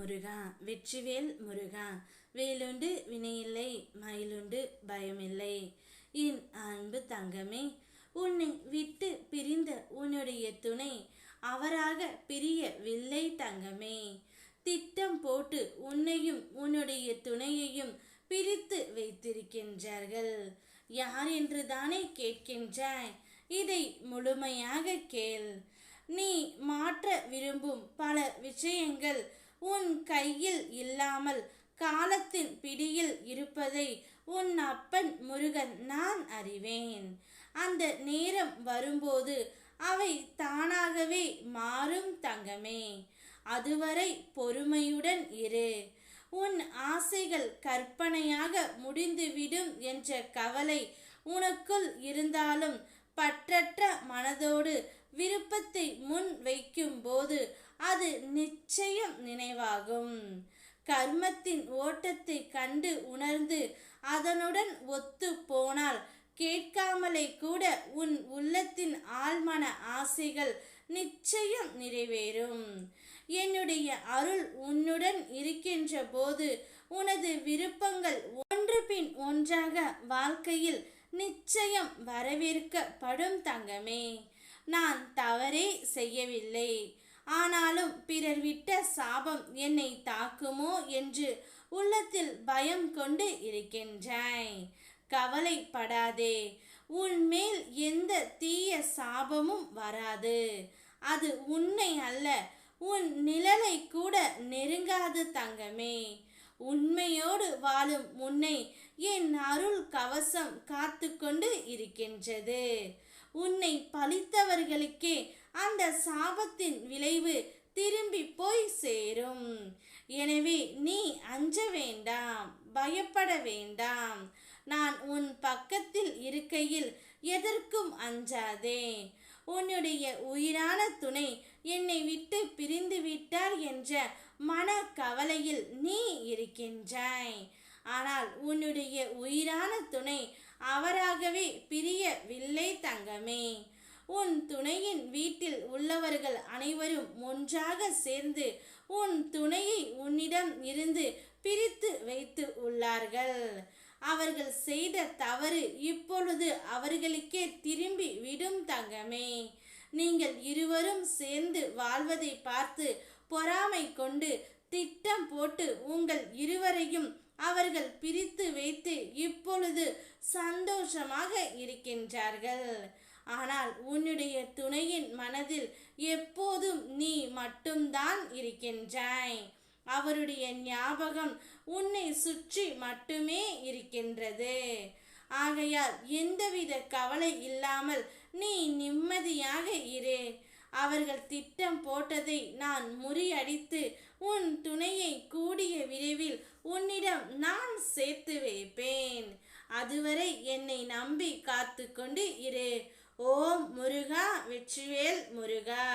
முருகா, வெற்றிவேல் முருகா. வேலுண்டு வினையில்லை, மயிலுண்டு பயமில்லை. என் அன்பு தங்கமே, உன்னை விட்டு பிரிந்த உன்னுடைய துணை அவராக பிரியவில்லை தங்கமே. திட்டம் போட்டு உன்னையும் உன்னுடைய துணையையும் பிரித்து வைத்திருக்கின்றார்கள். யார் என்று தானே கேட்கின்றாய்? இதை முழுமையாக கேள். நீ மாற்ற விரும்பும் பல விஷயங்கள் உன் கையில் இல்லாமல் காலத்தின் பிடியில் இருப்பதை உன் அப்பன் முருகன் நான் அறிவேன். அந்த நேரம் வரும்போது அவை தானாகவே மாறும் தங்கமே. அதுவரை பொறுமையுடன் இரு. உன் ஆசைகள் கற்பனையாக முடிந்துவிடும் என்ற கவலை உனக்குள் இருந்தாலும் பற்றற்ற மனதோடு விருப்பத்தை முன் வைக்கும் போது அது நிச்சயம் நினைவாகும். கர்மத்தின் ஓட்டத்தை கண்டு உணர்ந்து அதனுடன் ஒத்து போனால் கேட்காமலே கூட உன் உள்ளத்தின் ஆழ்மன ஆசைகள் நிச்சயம் நிறைவேறும். என்னுடைய அருள் உன்னுடன் இருக்கின்ற போது உனது விருப்பங்கள் ஒன்று பின் ஒன்றாக வாழ்க்கையில் நிச்சயம் வரவேற்கப்படும் தங்கமே. நான் தவறே செய்யவில்லை, ஆனாலும் பிறர் விட்ட சாபம் என்னை தாக்குமோ என்று உள்ளத்தில் பயம் கொண்டு இருக்கின்றாய். கவலைப்படாதே, உன் மேல் எந்த தீய சாபமும் வராது. அது உன்னை அல்ல, உன் நிழலை கூட நெருங்காது தங்கமே. உண்மையோடு வாழும் உன்னை என் அருள் கவசம் காத்து கொண்டு இருக்கின்றது. உன்னை பழித்தவர்களுக்கே அந்த சாபத்தின் விளைவு திரும்பி போய் சேரும். எனவே நீ அஞ்ச வேண்டாம், பயப்பட வேண்டாம். நான் உன் பக்கத்தில் இருக்கையில் எதற்கும் அஞ்சாதே. உன்னுடைய உயிரான துணை என்னை விட்டு பிரிந்து விட்டார் என்ற மன கவலையில் நீ இருக்கின்றாய். ஆனால் உன்னுடைய உயிரான துணை அவராகவே பிரியவில்லை தங்கமே. உன் துணையின் வீட்டில் உள்ளவர்கள் அனைவரும் ஒன்றாக சேர்ந்து உன் துணையை உன்னிடம் இருந்து பிரித்து வைத்து உள்ளார்கள். அவர்கள் செய்த தவறு இப்பொழுது அவர்களுக்கே திரும்பி விடும் தங்கமே. நீங்கள் இருவரும் சேர்ந்து வாழ்வதை பார்த்து பொறாமை கொண்டு திட்டம் போட்டு உங்கள் இருவரையும் அவர்கள் பிரித்து வைத்து இப்பொழுது சந்தோஷமாக இருக்கின்றார்கள். ஆனால் உன்னுடைய துணையின் மனதில் எப்போதும் நீ மட்டும்தான் இருக்கின்றாய். அவருடைய ஞாபகம் உன்னை சுற்றி மட்டுமே இருக்கின்றது. ஆகையால் எந்தவித கவலை இல்லாமல் நீ நிம்மதியாக இரு. அவர்கள் திட்டம் போட்டதை நான் முறியடித்து உன் துணையை கூடிய விரைவில் உன்னிடம் நான் சேர்த்து வைப்பேன். அதுவரை என்னை நம்பி காத்து கொண்டு இரு. ஓம் முருகா, வெற்றிவேல் முருகா.